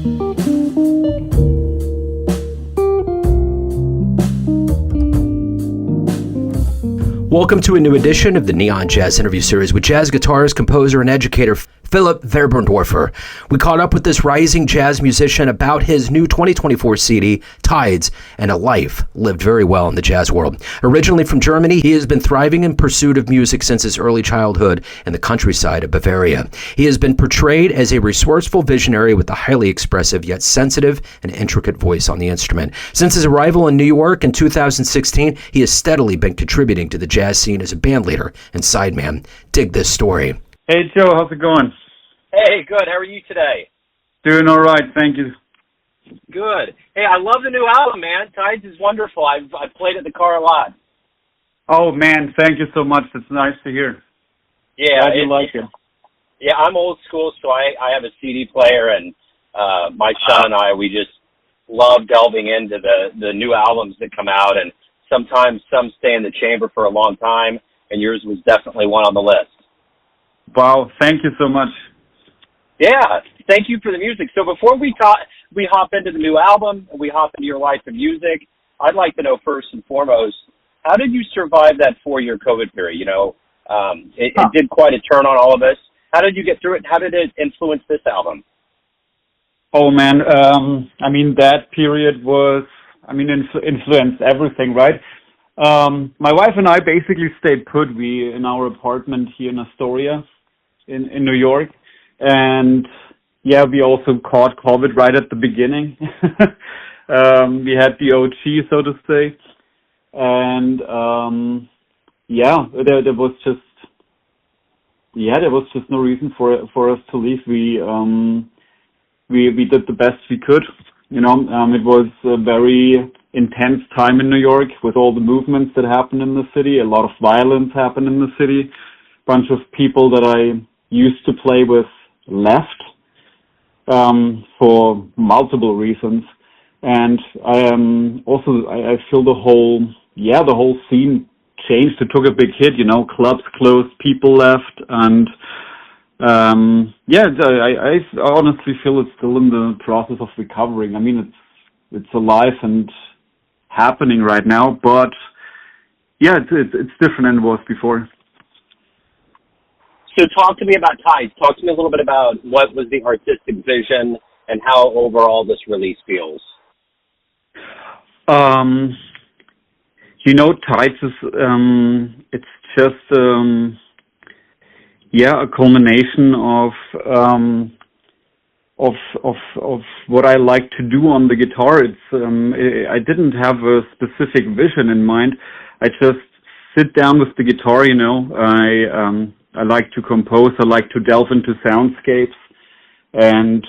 Welcome to a new edition of the Neon Jazz interview series with jazz guitarist, composer, and educator Philip Weberndoerfer. We caught up with this rising jazz musician about his new 2024 CD, Tides, and a life lived very well in the jazz world. Originally from Germany, he has been thriving in pursuit of music since his early childhood in the countryside of Bavaria. He has been portrayed as a resourceful visionary with a highly expressive yet sensitive and intricate voice on the instrument. Since his arrival in New York in 2016, he has steadily been contributing to the jazz scene as a bandleader and sideman. Dig this story. Hey, Joe, how's it going? Hey, good. How are you today? Doing all right, thank you. Good. Hey, I love the new album, man. Tides is wonderful. I've played it in the car a lot. Oh, man, thank you so much. It's nice to hear. Yeah. Glad you like it. Yeah, I'm old school, so I have a CD player, and my son and I, we just love delving into the new albums that come out, and sometimes some stay in the chamber for a long time, and yours was definitely one on the list. Wow, thank you so much. Yeah, thank you for the music. So before we hop into the new album and we hop into your life of music, I'd like to know first and foremost, how did you survive that 4-year COVID period? You know, it did quite a turn on all of us. How did you get through it? How did it influence this album? Oh, man, I mean, that period was, influenced everything, right? My wife and I basically stayed put. In our apartment here in Astoria in New York. And yeah, we also caught COVID right at the beginning. We had the OG, so to say. And there was just no reason for us to leave. We did the best we could. You know, it was a very intense time in New York with all the movements that happened in the city. A lot of violence happened in the city. A bunch of people that I used to play with left for multiple reasons, and I feel the whole scene changed. It took a big hit, you know, clubs closed, people left, and I honestly feel it's still in the process of recovering. I mean, it's alive and happening right now, but yeah, it's different than it was before. So talk to me about Tides. Talk to me a little bit about what was the artistic vision and how overall this release feels. You know, Tides is it's just a culmination of what I like to do on the guitar. It's I didn't have a specific vision in mind. I just sit down with the guitar, you know. I like to compose. I like to delve into soundscapes, and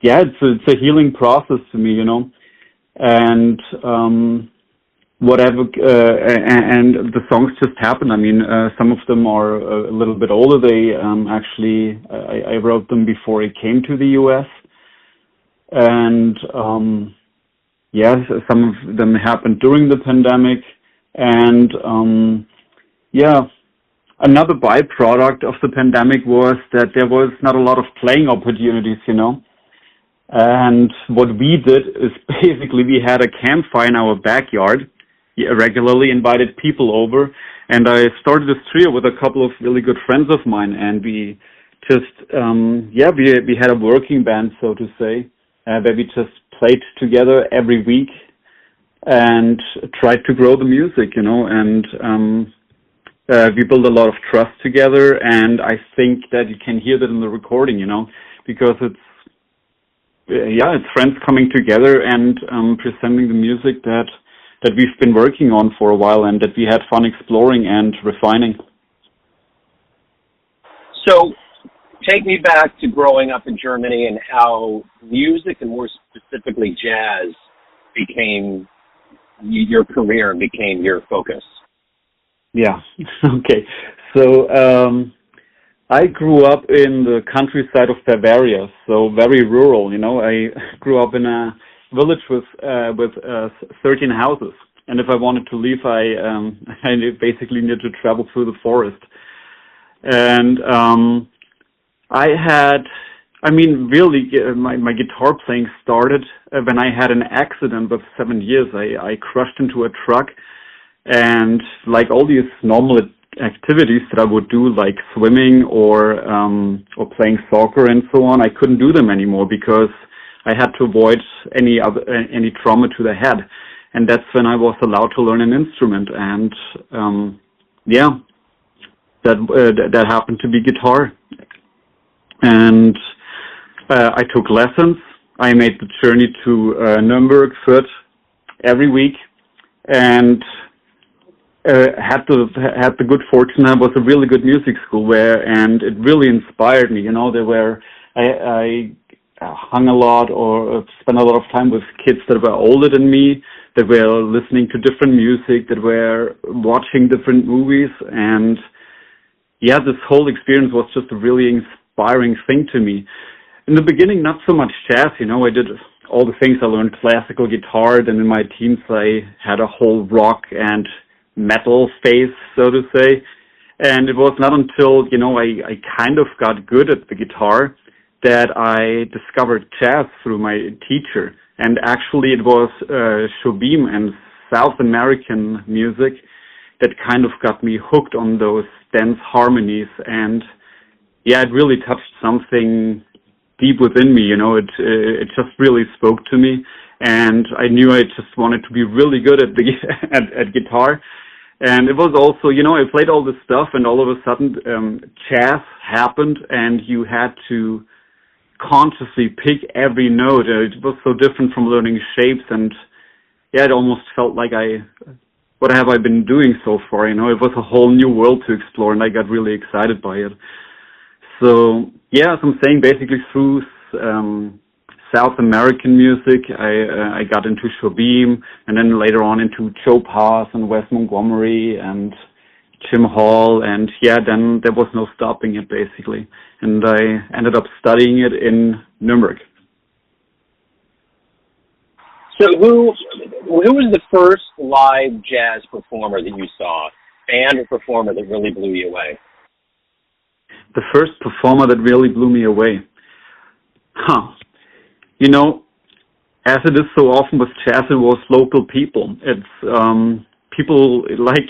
yeah, it's a healing process to me, you know. And and the songs just happen. I mean, some of them are a little bit older. They actually I wrote them before I came to the U.S. And some of them happened during the pandemic, and another byproduct of the pandemic was that there was not a lot of playing opportunities, you know. And what we did is basically we had a campfire in our backyard, regularly invited people over, and I started this trio with a couple of really good friends of mine, and we just, we had a working band, so to say, where we just played together every week and tried to grow the music, you know, and we built a lot of trust together, and I think that you can hear that in the recording, you know, because it's friends coming together and presenting the music that we've been working on for a while and that we had fun exploring and refining. So take me back to growing up in Germany and how music, and more specifically jazz, became your career and became your focus. Yeah. Okay. So I grew up in the countryside of Bavaria, so very rural. You know, I grew up in a village with 13 houses, and if I wanted to leave, I basically needed to travel through the forest. And I had I mean, really, my guitar playing started when I had an accident with 7 years. I crashed into a truck, and like all these normal activities that I would do, like swimming or playing soccer and so on, I couldn't do them anymore because I had to avoid any trauma to the head. And that's when I was allowed to learn an instrument, and that happened to be guitar. And I took lessons. I made the journey to Nuremberg, Fürth, every week, and had the good fortune. I was a really good music school and it really inspired me. You know, I hung a lot or spent a lot of time with kids that were older than me, that were listening to different music, that were watching different movies, and yeah, this whole experience was just a really inspiring thing to me. In the beginning, not so much jazz, you know, I did all the things. I learned classical guitar, and in my teens I had a whole rock and metal phase, so to say. And it was not until, you know, I kind of got good at the guitar that I discovered jazz through my teacher. And actually it was Shobim and South American music that kind of got me hooked on those dense harmonies. And yeah, it really touched something deep within me, you know. It just really spoke to me, and I knew I just wanted to be really good at at guitar. And it was also, you know, I played all this stuff, and all of a sudden jazz happened, and you had to consciously pick every note. It was so different from learning shapes, and yeah, it almost felt like what have I been doing so far? You know, it was a whole new world to explore, and I got really excited by it. So yeah, as I'm saying, basically through South American music, I got into Shobim, and then later on into Joe Pass and Wes Montgomery and Jim Hall, and yeah, then there was no stopping it basically, and I ended up studying it in Nuremberg. So who was the first live jazz performer that you saw, band or performer that really blew you away? The first performer that really blew me away. You know, as it is so often with jazz, it was local people. It's people like,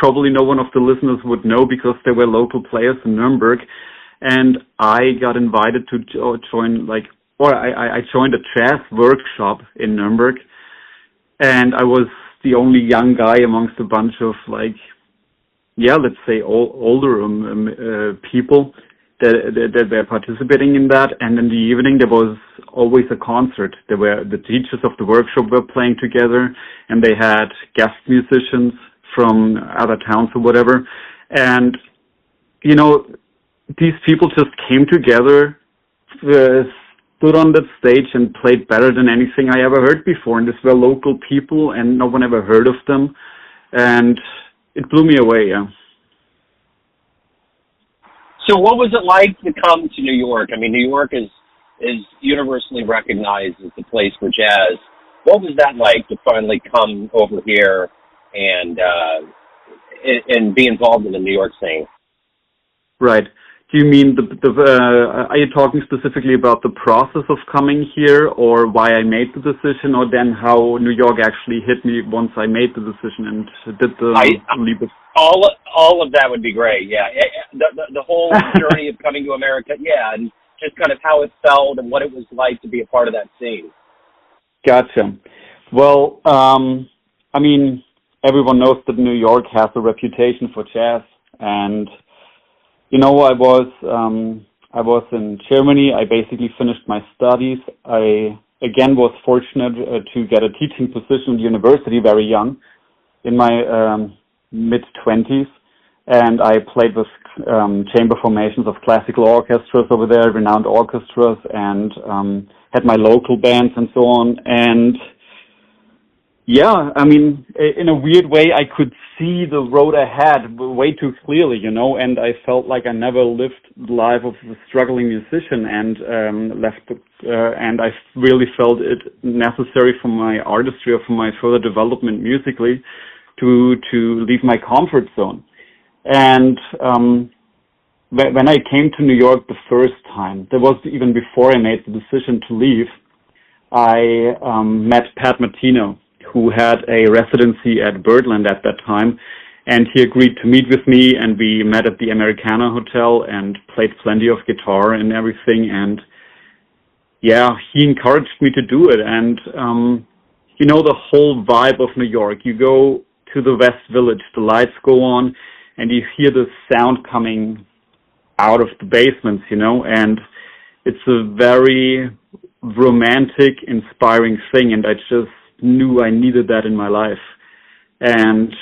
probably no one of the listeners would know because they were local players in Nuremberg. And I got invited to join, I joined a jazz workshop in Nuremberg. And I was the only young guy amongst a bunch of let's say older people that were participating in that. And in the evening there was always a concert. There were the teachers of the workshop were playing together, and they had guest musicians from other towns or whatever. And you know, these people just came together, stood on that stage and played better than anything I ever heard before. And these were local people, and no one ever heard of them. And it blew me away, yeah. So what was it like to come to New York? I mean, New York is universally recognized as the place for jazz. What was that like to finally come over here and be involved in the New York scene? Right. Do you mean are you talking specifically about the process of coming here, or why I made the decision, or then how New York actually hit me once I made the decision and did the leap? All of that would be great. Yeah, the whole journey of coming to America. Yeah, and just kind of how it felt and what it was like to be a part of that scene. Gotcha. Well, I mean, everyone knows that New York has a reputation for jazz, and you know, I was in Germany. I basically finished my studies. I again was fortunate to get a teaching position at the university very young, in my mid-20s, and I played with chamber formations of classical orchestras over there, renowned orchestras, and had my local bands and so on. And yeah, I mean, in a weird way, I could see the road ahead way too clearly, you know, and I felt like I never lived the life of a struggling musician, and and I really felt it necessary for my artistry or for my further development musically to leave my comfort zone. And when I came to New York the first time, that was even before I made the decision to leave, I met Pat Martino, who had a residency at Birdland at that time, and he agreed to meet with me, and we met at the Americana Hotel and played plenty of guitar and everything, and yeah, he encouraged me to do it. And you know, the whole vibe of New York, you go to the West Village, the lights go on, and you hear the sound coming out of the basements, you know, and it's a very romantic, inspiring thing, and I just knew I needed that in my life. And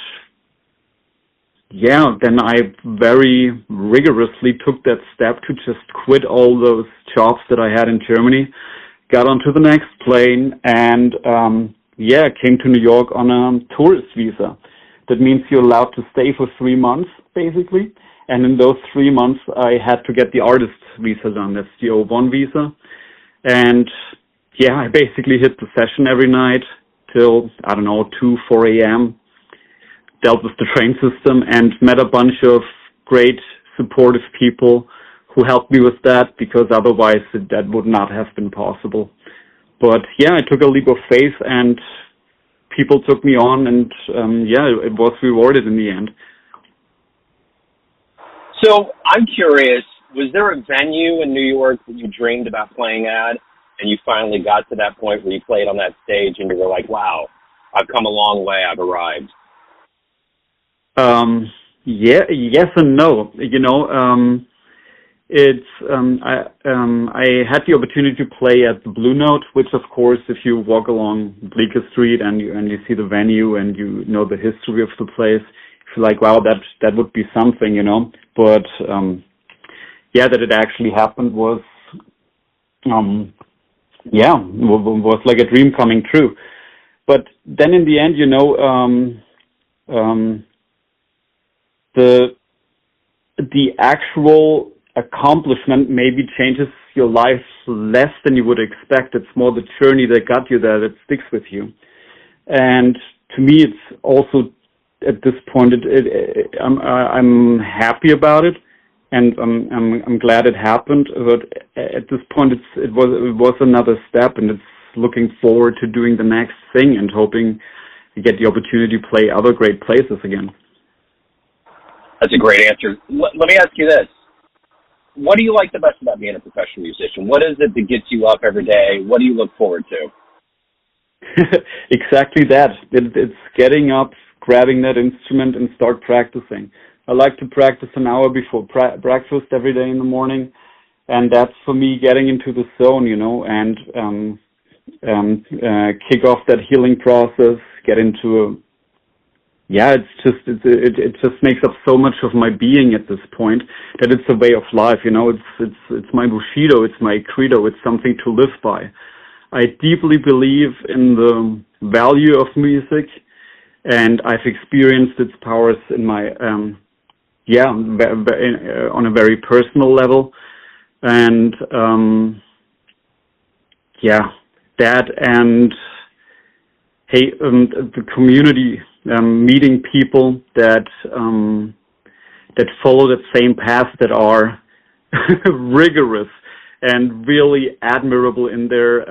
yeah, then I very rigorously took that step to just quit all those jobs that I had in Germany, got onto the next plane, and came to New York on a tourist visa. That means you're allowed to stay for 3 months, basically. And in those 3 months, I had to get the artist visa done. That's the O1 visa. And yeah, I basically hit the session every night till, 2, 4 a.m., dealt with the train system and met a bunch of great supportive people who helped me with that, because otherwise that would not have been possible. But yeah, I took a leap of faith and people took me on, and it was rewarded in the end. So I'm curious, was there a venue in New York that you dreamed about playing at, and you finally got to that point where you played on that stage and you were like, wow, I've come a long way, I've arrived? Yes and no. You know, I had the opportunity to play at the Blue Note, which of course, if you walk along Bleecker Street and you see the venue and you know the history of the place, you feel like, wow, that would be something, you know. But that it actually happened was was like a dream coming true. But then in the end, you know, the actual accomplishment maybe changes your life less than you would expect. It's more the journey that got you there that sticks with you. And to me, it's also at this point, I'm happy about it, and I'm glad it happened. But at this point, it was another step, and it's looking forward to doing the next thing and hoping to get the opportunity to play other great places again. That's a great answer. Let me ask you this. What do you like the best about being a professional musician? What is it that gets you up every day? What do you look forward to? Exactly that. It's getting up, grabbing that instrument, and start practicing. I like to practice an hour before breakfast every day in the morning, and that's for me getting into the zone, you know, and kick off that healing process, get into it just makes up so much of my being at this point that it's a way of life, you know. It's my Bushido, it's my credo, it's something to live by. I deeply believe in the value of music, and I've experienced its powers in my on a very personal level, and that and the community. Meeting people that follow that same path, that are rigorous and really admirable in their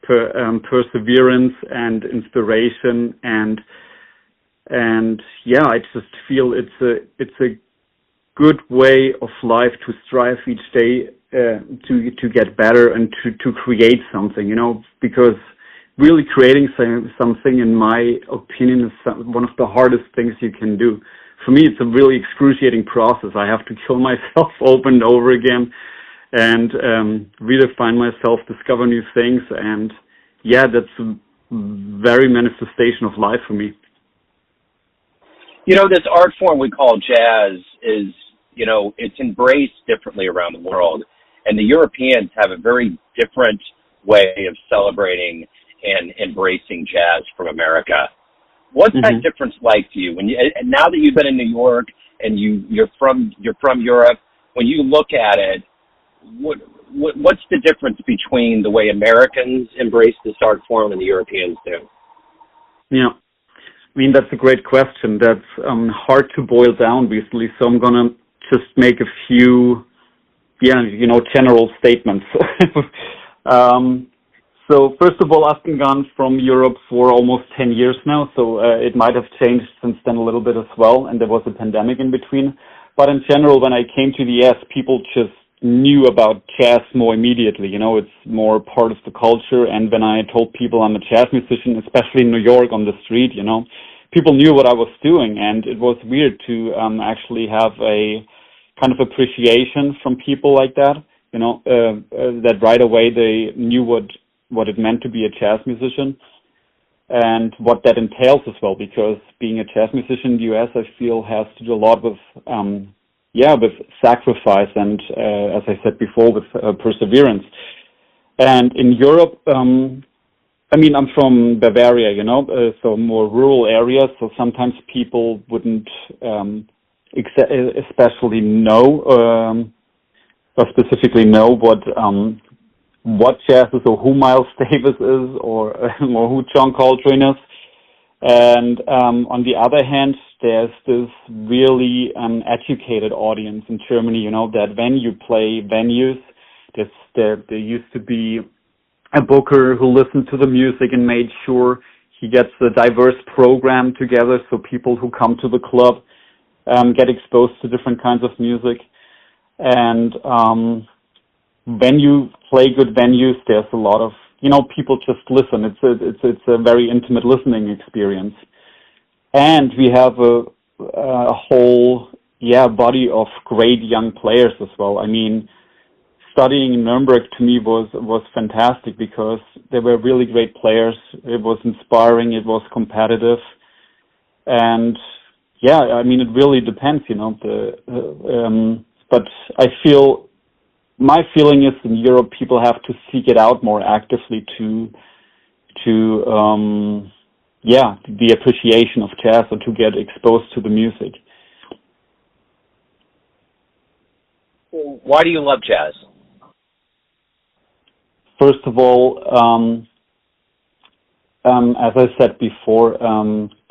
perseverance and inspiration, and I just feel it's a good way of life to strive each day to get better and to create something, you know, because really creating something, in my opinion, is one of the hardest things you can do. For me, it's a really excruciating process. I have to kill myself over and over again and redefine myself, discover new things, and that's a very manifestation of life for me. You know, this art form we call jazz is, you know, it's embraced differently around the world, and the Europeans have a very different way of celebrating and embracing jazz from America. What's that difference like to you? Now that you've been in New York and you're from Europe, when you look at it, what's the difference between the way Americans embrace this art form and the Europeans do? Yeah, I mean, that's a great question. That's hard to boil down, basically. So I'm gonna just make a few, general statements. So first of all, I've been gone from Europe for almost 10 years now, so it might have changed since then a little bit as well, and there was a pandemic in between. But in general, when I came to the US, people just knew about jazz more immediately. It's more part of the culture. And when I told people I'm a jazz musician, especially in New York on the street, people knew what I was doing. And it was weird to actually have a kind of appreciation from people like that, that right away they knew what it meant to be a jazz musician and what that entails as well, because being a jazz musician in the US, I feel, has to do a lot with with sacrifice and, as I said before, with perseverance. And in Europe, I'm from Bavaria, so more rural areas, so sometimes people wouldn't especially know or specifically know what jazz is, or who Miles Davis is, or who John Coltrane is. And on the other hand, there's this really educated audience in Germany, that when you play venues, there used to be a booker who listened to the music and made sure he gets a diverse program together, so people who come to the club get exposed to different kinds of music. And when you play good venues, there's a lot of, people just listen. It's a very intimate listening experience. And we have a whole, body of great young players as well. Studying in Nuremberg to me was fantastic because there were really great players. It was inspiring. It was competitive. And it really depends, but I feel, my feeling is in Europe, people have to seek it out more actively to the appreciation of jazz or to get exposed to the music. Why do you love jazz? First of all, as I said before,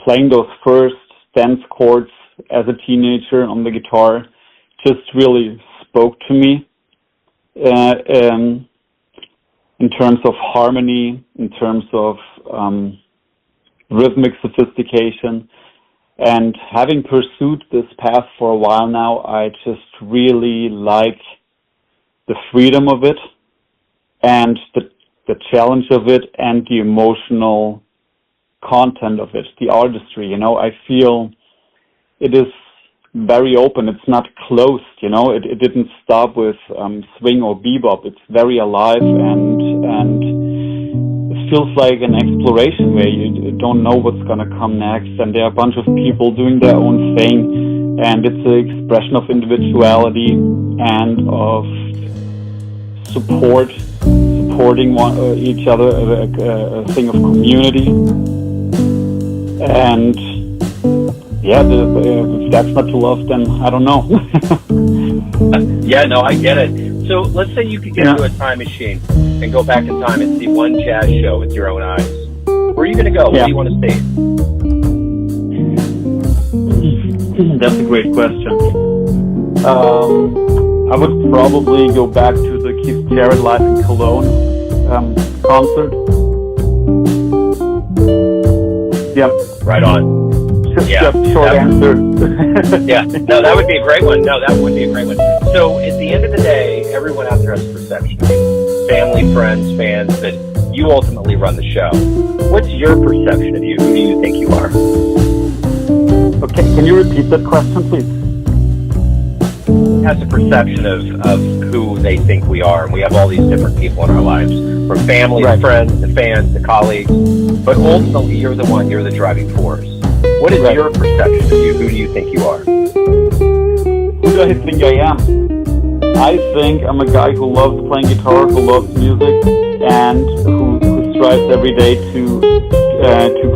playing those first dance chords as a teenager on the guitar just really spoke to me. In terms of harmony, in terms of rhythmic sophistication, and having pursued this path for a while now, I just really like the freedom of it and the challenge of it and the emotional content of it, the artistry. I feel it is very open. It's not closed, it didn't stop with swing or bebop. It's very alive and it feels like an exploration where you don't know what's going to come next, and there are a bunch of people doing their own thing, and it's an expression of individuality and of supporting each other, a thing of community. And if that's not to love, then I don't know. I get it. So let's say you could get into a time machine and go back in time and see one jazz show with your own eyes. Where are you going to go? Where do you want to stay? That's a great question. I would probably go back to the Keith Jarrett Live in Cologne concert. Yeah. Right on. Short answer. No, that would be a great one. So at the end of the day, everyone out there has a perception. Family, friends, fans, but you ultimately run the show. What's your perception of you? Who do you think you are? Okay, can you repeat that question, please? Has a perception of who they think we are, and we have all these different people in our lives, from family to friends to fans to colleagues, but ultimately you're the driving force. What is your perception of you? Who do you think you are? Who do I think I am? I think I'm a guy who loves playing guitar, who loves music, and who strives every day to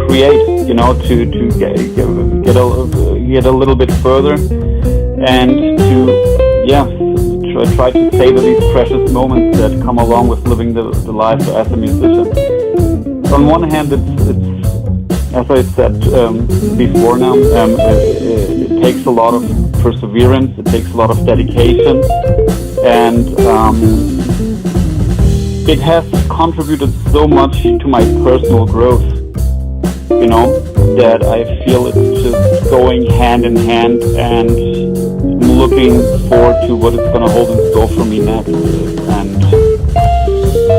create, to get a little bit further, and to try to savor these precious moments that come along with living the life as a musician. On one hand, it's as I said before now, it takes a lot of perseverance. It takes a lot of dedication, and it has contributed so much to my personal growth, you know, that I feel it's just going hand in hand, and I'm looking forward to what it's going to hold in store for me next. And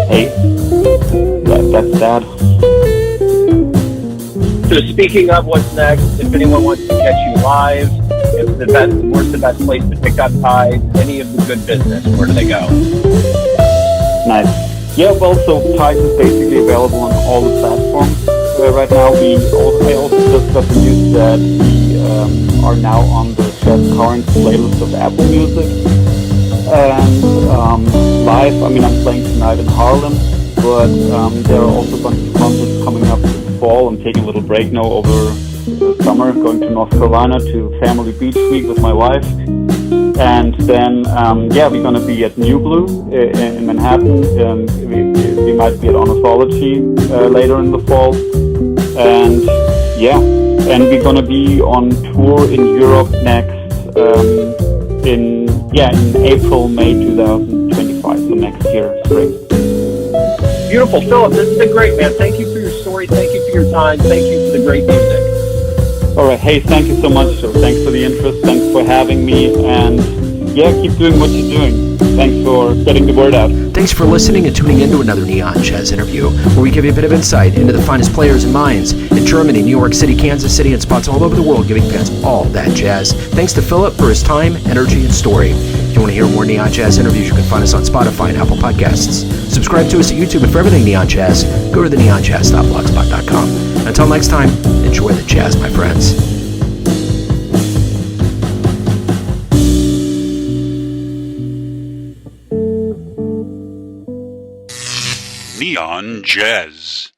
hey, that's that. So speaking of what's next, if anyone wants to catch you live, where's the best place to pick up Tides, any of the good business, where do they go? Nice. Yeah, well, so Tides is basically available on all the platforms. Right now, I also just got the news that we are now on the Jazz Guitarist playlist of Apple Music. And live, I mean, I'm playing tonight in Harlem, but there are also a bunch of concerts coming up in the fall. I'm taking a little break now over the summer, going to North Carolina to Family Beach Week with my wife. And then, we're going to be at New Blue in Manhattan. We might be at Ornithology later in the fall. And we're going to be on tour in Europe next in April, May 2025, so next year, spring. Beautiful. Philip, this has been great, man. Thank you for your story. Thank you for your time. Thank you for the great music. All right. Hey, thank you so much, Joe. Thanks for the interest. Thanks for having me. And keep doing what you're doing. Thanks for getting the word out. Thanks for listening and tuning in to another Neon Jazz interview, where we give you a bit of insight into the finest players and minds in Germany, New York City, Kansas City, and spots all over the world, giving fans all that jazz. Thanks to Philip for his time, energy, and story. If you want to hear more Neon Jazz interviews, you can find us on Spotify and Apple Podcasts. Subscribe to us at YouTube, and for everything Neon Jazz, go to the neonjazz.blogspot.com. Until next time, enjoy the jazz, my friends. Neon Jazz.